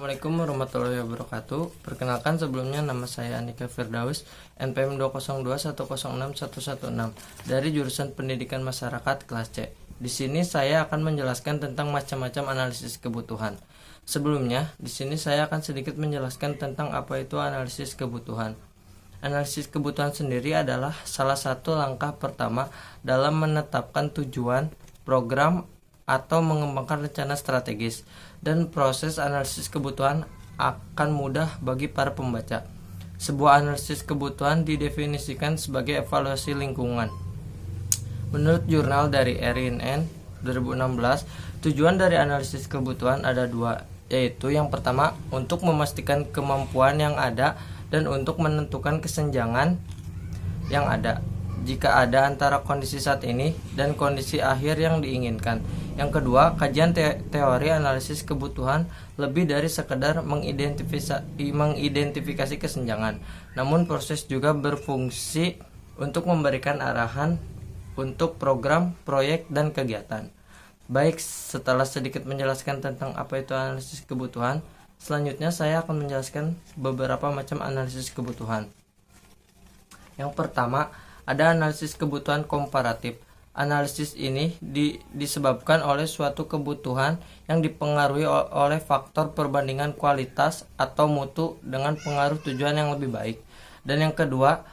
Assalamualaikum warahmatullahi wabarakatuh. Perkenalkan, sebelumnya nama saya Andika Firdaus, NPM 202106116 dari jurusan Pendidikan Masyarakat kelas C. Di sini saya akan menjelaskan tentang macam-macam analisis kebutuhan. Sebelumnya, di sini saya akan sedikit menjelaskan tentang apa itu analisis kebutuhan. Analisis kebutuhan sendiri adalah salah satu langkah pertama dalam menetapkan tujuan, program, atau mengembangkan rencana strategis, dan proses analisis kebutuhan akan mudah bagi para pembaca. Sebuah analisis kebutuhan didefinisikan sebagai evaluasi lingkungan. Menurut jurnal dari Erin N. 2016, tujuan dari analisis kebutuhan ada dua, yaitu yang pertama untuk memastikan kemampuan yang ada dan untuk menentukan kesenjangan yang ada jika ada antara kondisi saat ini dan kondisi akhir yang diinginkan. Yang kedua, kajian teori analisis kebutuhan lebih dari sekedar mengidentifikasi kesenjangan, namun proses juga berfungsi untuk memberikan arahan untuk program, proyek, dan kegiatan. Baik, setelah sedikit menjelaskan tentang apa itu analisis kebutuhan, selanjutnya saya akan menjelaskan beberapa macam analisis kebutuhan. Yang pertama, ada analisis kebutuhan komparatif. Analisis ini disebabkan oleh suatu kebutuhan yang dipengaruhi oleh faktor perbandingan kualitas atau mutu dengan pengaruh tujuan yang lebih baik. Dan yang kedua,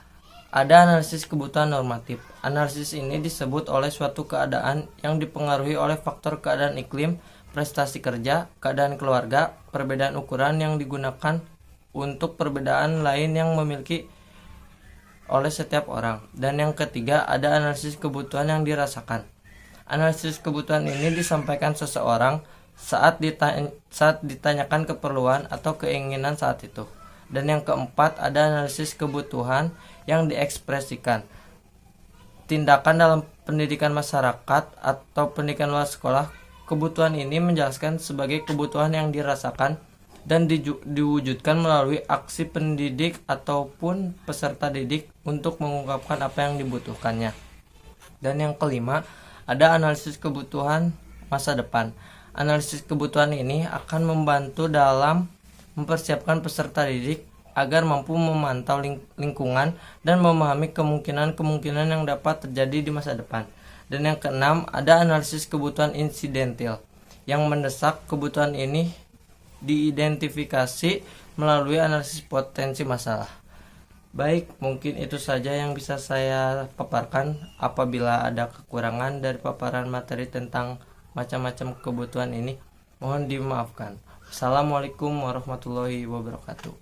ada analisis kebutuhan normatif. Analisis ini disebut oleh suatu keadaan yang dipengaruhi oleh faktor keadaan iklim, prestasi kerja, keadaan keluarga, perbedaan ukuran yang digunakan untuk perbedaan lain yang memiliki oleh setiap orang. Dan yang ketiga, ada analisis kebutuhan yang dirasakan. Analisis kebutuhan ini disampaikan seseorang saat ditanyakan keperluan atau keinginan saat itu. Dan yang keempat, ada analisis kebutuhan yang diekspresikan. Tindakan dalam pendidikan masyarakat atau pendidikan luar sekolah, kebutuhan ini menjelaskan sebagai kebutuhan yang dirasakan dan diwujudkan melalui aksi pendidik ataupun peserta didik untuk mengungkapkan apa yang dibutuhkannya. Dan yang kelima, ada analisis kebutuhan masa depan. Analisis kebutuhan ini akan membantu dalam mempersiapkan peserta didik agar mampu memantau lingkungan dan memahami kemungkinan-kemungkinan yang dapat terjadi di masa depan. Dan yang keenam, ada analisis kebutuhan insidental yang mendesak. Kebutuhan ini diidentifikasi melalui analisis potensi masalah. Baik, mungkin itu saja yang bisa saya paparkan. Apabila ada kekurangan dari paparan materi tentang macam-macam kebutuhan ini, mohon dimaafkan. Assalamualaikum warahmatullahi wabarakatuh.